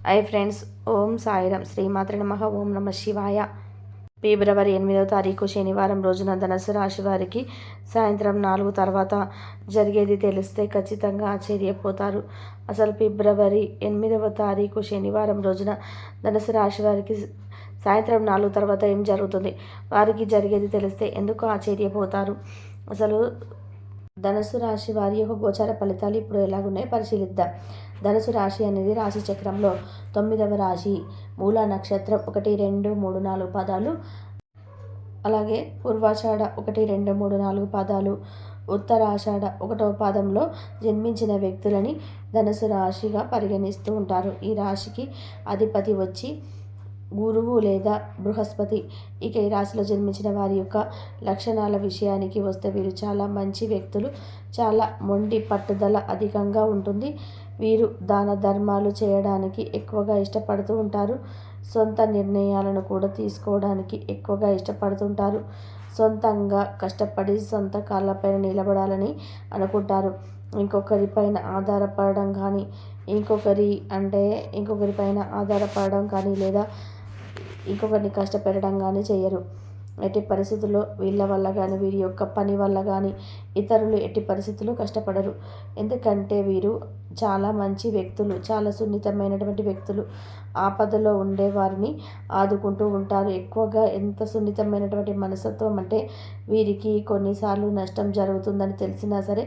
Hi friends, ఓం సాయిరాం, శ్రీమాత్ర నమః. ఓం నమ శివాయ. ఫిబ్రవరి 8వ తారీఖు శనివారం రోజున ధనుసు రాశి వారికి సాయంత్రం 4 తర్వాత జరిగేది తెలిస్తే ఖచ్చితంగా ఆశ్చర్యపోతారు. అసలు ఫిబ్రవరి 8వ తారీఖు శనివారం రోజున ధనుసు రాశి వారికి సాయంత్రం 4 తర్వాత ఏం జరుగుతుంది, వారికి జరిగేది తెలిస్తే ఎందుకు ఆశ్చర్యపోతారు. అసలు ధనుసు రాశి వారి యొక్క గోచార ఫలితాలు ఇప్పుడు ఎలాగున్నాయో పరిశీలిద్దాం. ధనుసు రాశి అనేది రాశి చక్రంలో 9వ రాశి. మూల నక్షత్రం 1, 2, 3, 4 పాదాలు, అలాగే పూర్వాషాఢ 1, 2, 3, 4 పాదాలు, ఉత్తరాషాఢ 1వ పాదంలో జన్మించిన వ్యక్తులని ధనుసు రాశిగా పరిగణిస్తూ ఉంటారు. ఈ రాశికి అధిపతి వచ్చి గురువు లేదా బృహస్పతి. ఇక ఈ రాశిలో జన్మించిన వారి యొక్క లక్షణాల విషయానికి వస్తే వీరు చాలా మంచి వ్యక్తులు. చాలా మొండి పట్టుదల అధికంగా ఉంటుంది. వీరు దాన ధర్మాలు చేయడానికి ఎక్కువగా ఇష్టపడుతూ ఉంటారు. సొంత నిర్ణయాలను కూడా తీసుకోవడానికి ఎక్కువగా ఇష్టపడుతుంటారు. సొంతంగా కష్టపడి సొంత కాళ్ళపైన నిలబడాలని అనుకుంటారు. ఇంకొకరిపైన ఆధారపడడం కానీ ఇంకొకరిపైన ఆధారపడడం కానీ లేదా ఇంకొకరిని కష్టపెట్టడం కానీ చేయరు. ఎట్టి పరిస్థితుల్లో వీళ్ళ వల్ల కానీ వీరి యొక్క పని వల్ల కానీ ఇతరులు ఎట్టి పరిస్థితుల్లో కష్టపడరు. ఎందుకంటే వీరు చాలా మంచి వ్యక్తులు, చాలా సున్నితమైనటువంటి వ్యక్తులు. ఆపదలో ఉండే వారిని ఆదుకుంటూ ఉంటారు. ఎక్కువగా ఎంత సున్నితమైనటువంటి మనస్తత్వం అంటే వీరికి కొన్నిసార్లు నష్టం జరుగుతుందని తెలిసినా సరే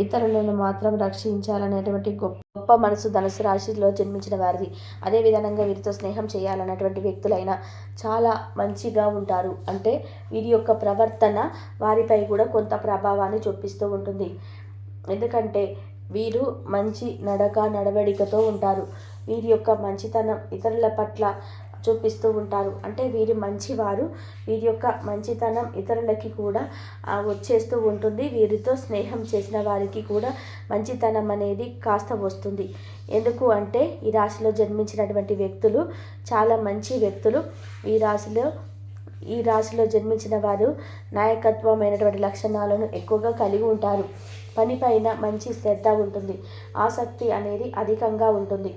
ఇతరులను మాత్రం రక్షించాలనేటువంటి గొప్ప మనసు ధనుసు రాశిలో జన్మించిన వారిది. అదే విధంగా వీరితో స్నేహం చేయాలన్నటువంటి వ్యక్తులైనా చాలా మంచిగా ఉంటారు. అంటే వీరి యొక్క ప్రవర్తన వారిపై కూడా కొంత ప్రభావాన్ని చూపిస్తూ ఉంటుంది. ఎందుకంటే వీరు మంచి నడవడికతో ఉంటారు. వీరి యొక్క మంచితనం ఇతరుల పట్ల చూపిస్తూ ఉంటారు. అంటే వీరు మంచివారు. వీరి యొక్క మంచితనం ఇతరులకి కూడా వచ్చేస్తూ ఉంటుంది. వీరితో స్నేహం చేసిన వారికి కూడా మంచితనం అనేది కాస్త వస్తుంది. ఎందుకు అంటే ఈ రాశిలో జన్మించినటువంటి వ్యక్తులు చాలా మంచి వ్యక్తులు. ఈ రాశిలో జన్మించిన వారు నాయకత్వమైనటువంటి లక్షణాలను ఎక్కువగా కలిగి ఉంటారు. పనిపైన మంచి శ్రద్ధ ఉంటుంది. ఆసక్తి అనేది అధికంగా ఉంటుంది.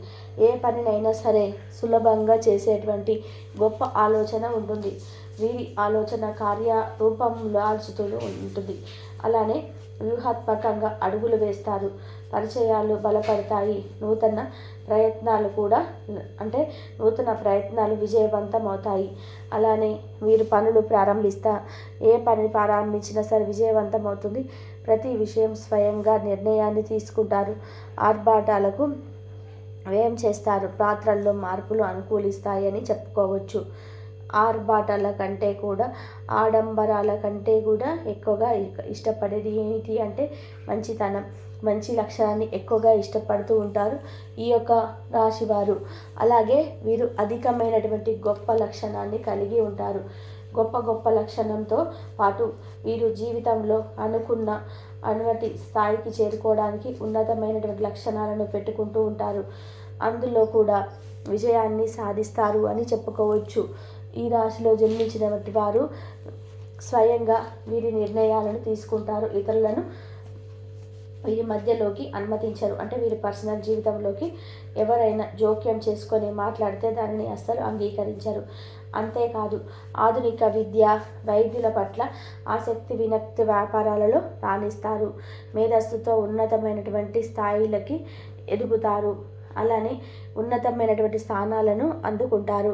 ఏ పనినైనా సరే సులభంగా చేసేటువంటి గొప్ప ఆలోచన ఉంటుంది. వీరి ఆలోచన కార్యరూపంలో ఆల్చుతూ ఉంటుంది. అలానే వ్యూహాత్మకంగా అడుగులు వేస్తారు. పరిచయాలు బలపడతాయి. నూతన ప్రయత్నాలు విజయవంతమవుతాయి. అలానే వీరు పనులు ఏ పని ప్రారంభించినా సరే విజయవంతమవుతుంది. ప్రతి విషయం స్వయంగా నిర్ణయాన్ని తీసుకుంటారు. ఆర్భాటాలకు వ్యయం చేస్తారు. పాత్రల్లో మార్పులు అనుకూలిస్తాయని చెప్పుకోవచ్చు. ఆర్భాటాల కంటే కూడా ఆడంబరాల కంటే కూడా ఎక్కువగా ఇష్టపడేది ఏమిటి అంటే మంచితనం, మంచి లక్షణాన్ని ఎక్కువగా ఇష్టపడుతూ ఉంటారు ఈ యొక్క రాశివారు. అలాగే వీరు అధికమైనటువంటి గొప్ప లక్షణాన్ని కలిగి ఉంటారు. గొప్ప లక్షణంతో పాటు వీరు జీవితంలో అనుకున్న స్థాయికి చేరుకోవడానికి ఉన్నతమైనటువంటి లక్షణాలను పెట్టుకుంటూ ఉంటారు. అందులో కూడా విజయాన్ని సాధిస్తారు అని చెప్పుకోవచ్చు. ఈ రాశిలో జన్మించినటువంటి వారు స్వయంగా వీరి నిర్ణయాలను తీసుకుంటారు. ఇతరులను వీరి మధ్యలోకి అనుమతించరు. అంటే వీరి పర్సనల్ జీవితంలోకి ఎవరైనా జోక్యం చేసుకొని మాట్లాడితే దానిని అస్సలు అంగీకరించరు. అంతేకాదు ఆధునిక విద్య, వైద్యుల పట్ల ఆసక్తి, వినక్తి, వ్యాపారాలలో రాణిస్తారు. మేధస్సుతో ఉన్నతమైనటువంటి స్థాయిలకి ఎదుగుతారు. అలానే ఉన్నతమైనటువంటి స్థానాలను అందుకుంటారు.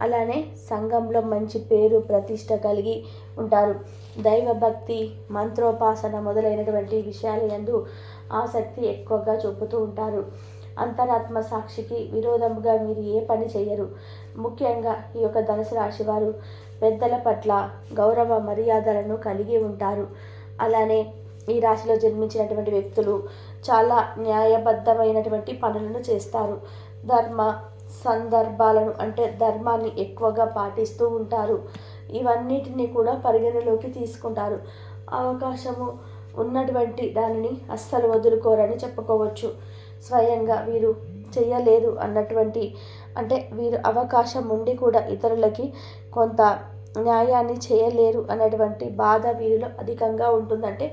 అలానే సంఘంలో మంచి పేరు ప్రతిష్ట కలిగి ఉంటారు. దైవభక్తి, మంత్రోపాసన మొదలైనటువంటి విషయాల యందు ఆసక్తి ఎక్కువగా చూపుతూ ఉంటారు. అంతరాత్మ సాక్షికి విరోధంగా మీరు ఏ పని చేయరు. ముఖ్యంగా ఈ యొక్క ధనుసు రాశి వారు పెద్దల పట్ల గౌరవ మర్యాదలను కలిగి ఉంటారు. అలానే ఈ రాశిలో జన్మించినటువంటి వ్యక్తులు చాలా న్యాయబద్ధమైనటువంటి పనులను చేస్తారు. సందర్భాలను అంటే ధర్మాన్ని ఎక్కువగా పాటిస్తూ ఉంటారు. ఇవన్నిటిని కూడా పరిగణలోకి తీసుకుంటారు. అవకాశము ఉన్నటువంటి దానిని అస్సలు వదులుకోరని చెప్పుకోవచ్చు. స్వయంగా వీరు చేయలేదు అంటే వీరు అవకాశం ఉండి కూడా ఇతరులకి కొంత న్యాయాన్ని చేయలేరు అన్నటువంటి బాధ వీరిలో అధికంగా ఉంటుందంటే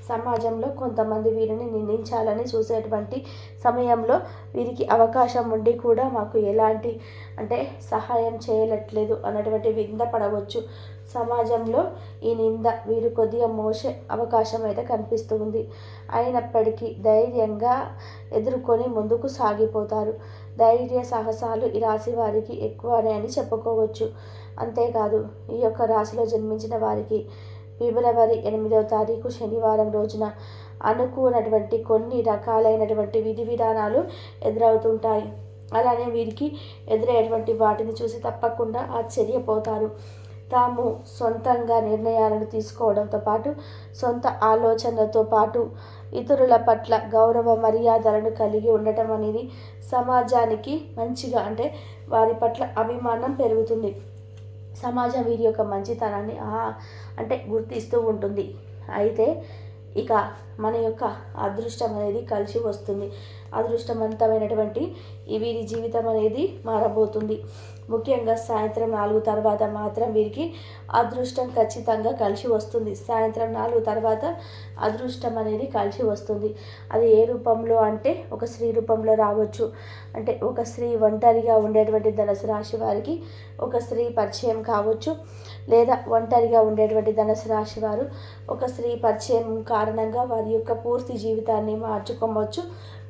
సమాజంలో కొంతమంది వీరిని నిందించాలని చూసేటువంటి సమయంలో వీరికి అవకాశం ఉండి కూడా మాకు ఎలాంటి అంటే సహాయం చేయట్లేదు అన్నటువంటి నింద పడవచ్చు. సమాజంలో ఈ నింద వీరు కొద్దిగా మోసే అవకాశం అయితే కనిపిస్తుంది. అయినప్పటికీ ధైర్యంగా ఎదుర్కొని ముందుకు సాగిపోతారు. ధైర్య సాహసాలు ఈ రాశి వారికి ఎక్కువనే అని చెప్పుకోవచ్చు. అంతేకాదు ఈ యొక్క రాశిలో జన్మించిన వారికి ఫిబ్రవరి 8వ తారీఖు శనివారం రోజున అనుకున్నటువంటి కొన్ని రకాలైనటువంటి విధి విధానాలు ఎదురవుతుంటాయి. అలానే వీరికి ఎదురయ్యేటువంటి వాటిని చూసి తప్పకుండా ఆశ్చర్యపోతారు. తాము సొంతంగా నిర్ణయాలను తీసుకోవడంతో పాటు సొంత ఆలోచనలతో పాటు ఇతరుల పట్ల గౌరవ మర్యాదలను కలిగి ఉండటం అనేది సమాజానికి మంచిగా అంటే వారి పట్ల అభిమానం పెరుగుతుంది. సమాజం వీరి యొక్క మంచితనాన్ని అంటే గుర్తిస్తూ ఉంటుంది. అయితే ఇక మన యొక్క అదృష్టం అనేది కలిసి వస్తుంది. అదృష్టవంతమైనటువంటి వీరి జీవితం అనేది మారబోతుంది. ముఖ్యంగా సాయంత్రం 4 తర్వాత మాత్రం వీరికి అదృష్టం ఖచ్చితంగా కలిసి వస్తుంది. సాయంత్రం 4 తర్వాత అదృష్టం అనేది కలిసి వస్తుంది. అది ఏ రూపంలో అంటే ఒక స్త్రీ రూపంలో రావచ్చు. అంటే ఒక స్త్రీ ఒంటరిగా ఉండేటువంటి ధనుసు రాశి వారికి ఒక స్త్రీ పరిచయం కావచ్చు. లేదా ఒంటరిగా ఉండేటువంటి ధనుసు రాశి వారు ఒక స్త్రీ పరిచయం కారణంగా వారి యొక్క పూర్తి జీవితాన్ని మార్చుకోవచ్చు.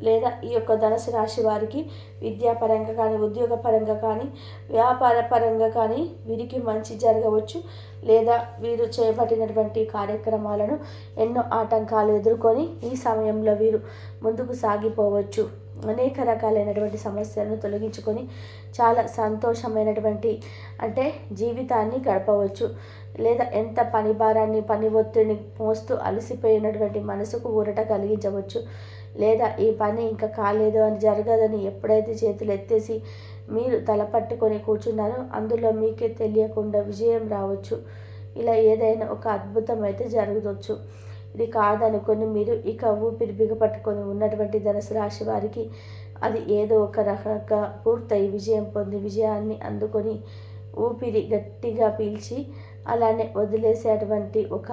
లేదా ఈ యొక్క ధనుసు రాశి వారికి విద్యాపరంగా కానీ ఉద్యోగపరంగా కానీ వ్యాపార పరంగా కానీ వీరికి మంచి జరగవచ్చు. లేదా వీరు చేపట్టినటువంటి కార్యక్రమాలను ఎన్నో ఆటంకాలు ఎదుర్కొని ఈ సమయంలో వీరు ముందుకు సాగిపోవచ్చు. అనేక రకాలైనటువంటి సమస్యలను తొలగించుకొని చాలా సంతోషమైనటువంటి అంటే జీవితాన్ని గడపవచ్చు. లేదా ఎంత పని భారాన్ని పని ఒత్తిడిని మోస్తూ అలసిపోయినటువంటి మనసుకు ఊరట కలిగించవచ్చు. లేదా ఈ పని ఇంకా కాలేదు అని జరగదని ఎప్పుడైతే చేతులు ఎత్తేసి మీరు తలపట్టుకొని కూర్చున్నారో అందులో మీకే తెలియకుండా విజయం రావచ్చు. ఇలా ఏదైనా ఒక అద్భుతం అయితే జరగవచ్చు. ఇది కాదనుకొని మీరు ఇక ఊపిరి బిగపట్టుకొని ఉన్నటువంటి ధనుసు రాశి వారికి అది ఏదో ఒక రకంగా పూర్తయి విజయం పొంది విజయాన్ని అందుకొని ఊపిరి గట్టిగా పీల్చి అలానే వదిలేసేటువంటి ఒక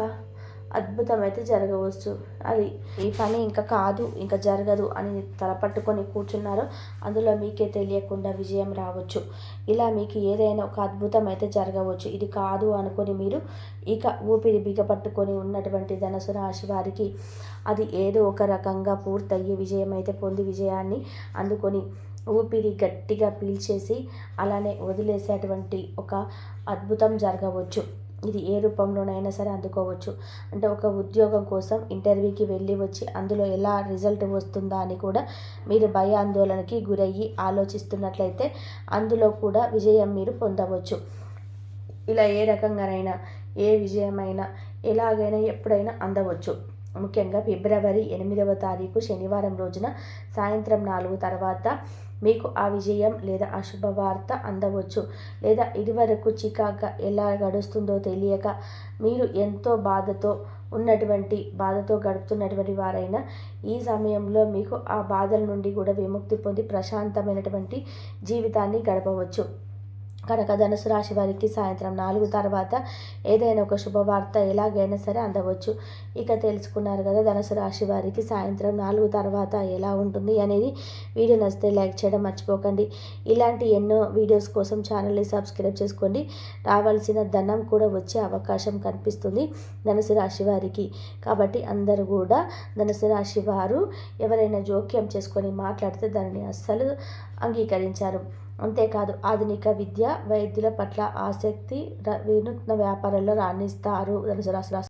అద్భుతం అయితే జరగవచ్చు. అది ఈ పని ఇంకా కాదు ఇంకా జరగదు అని తలపట్టుకొని కూర్చున్నారో అందులో మీకే తెలియకుండా విజయం రావచ్చు. ఇలా మీకు ఏదైనా ఒక అద్భుతం అయితే జరగవచ్చు. ఇది కాదు అనుకొని మీరు ఇక ఊపిరి బిగపట్టుకొని ఉన్నటువంటి ధనుసు రాశి వారికి అది ఏదో ఒక రకంగా పూర్తయ్యి విజయం అయితే పొంది విజయాన్ని అందుకొని ఊపిరి గట్టిగా పీల్చేసి అలానే వదిలేసేటువంటి ఒక అద్భుతం జరగవచ్చు. ఇది ఏ రూపంలోనైనా సరే అందుకోవచ్చు. అంటే ఒక ఉద్యోగం కోసం ఇంటర్వ్యూకి వెళ్ళి వచ్చి అందులో ఎలా రిజల్ట్ వస్తుందా అని కూడా మీరు భయాందోళనకి గురయ్యి ఆలోచిస్తున్నట్లయితే అందులో కూడా విజయం మీరు పొందవచ్చు. ఇలా ఏ రకంగానైనా ఏ విజయమైనా ఎలాగైనా ఎప్పుడైనా అందవచ్చు. ముఖ్యంగా ఫిబ్రవరి 8వ తారీఖు శనివారం రోజున సాయంత్రం 4 తర్వాత మీకు ఆ విజయం లేదా ఆ శుభవార్త అందవచ్చు. లేదా ఇదివరకు చికాగా ఎలా గడుస్తుందో తెలియక మీరు ఎంతో బాధతో గడుపుతున్నటువంటి వారైనా ఈ సమయంలో మీకు ఆ బాధల నుండి కూడా విముక్తి పొంది ప్రశాంతమైనటువంటి జీవితాన్ని గడపవచ్చు. కనుక ధనుసు రాశి వారికి సాయంత్రం 4 తర్వాత ఏదైనా ఒక శుభవార్త ఎలాగైనా సరే అందవచ్చు. ఇక తెలుసుకున్నారు కదా ధనుసు రాశి వారికి సాయంత్రం 4 తర్వాత ఎలా ఉంటుంది అనేది. వీడియో నచ్చితే లైక్ చేయడం మర్చిపోకండి. ఇలాంటి ఎన్నో వీడియోస్ కోసం ఛానల్ని సబ్స్క్రైబ్ చేసుకోండి. రావాల్సిన ధనం కూడా వచ్చే అవకాశం కనిపిస్తుంది ధనుసు రాశి వారికి. కాబట్టి అందరూ కూడా ధనుసు రాశి వారు ఎవరైనా జోక్యం చేసుకొని మాట్లాడితే దానిని అస్సలు అంగీకరించారు. అంతేకాదు ఆధునిక విద్య వైద్యుల పట్ల ఆసక్తి వినూత్న వ్యాపారాల్లో రాణిస్తారు ధనుసు రాశి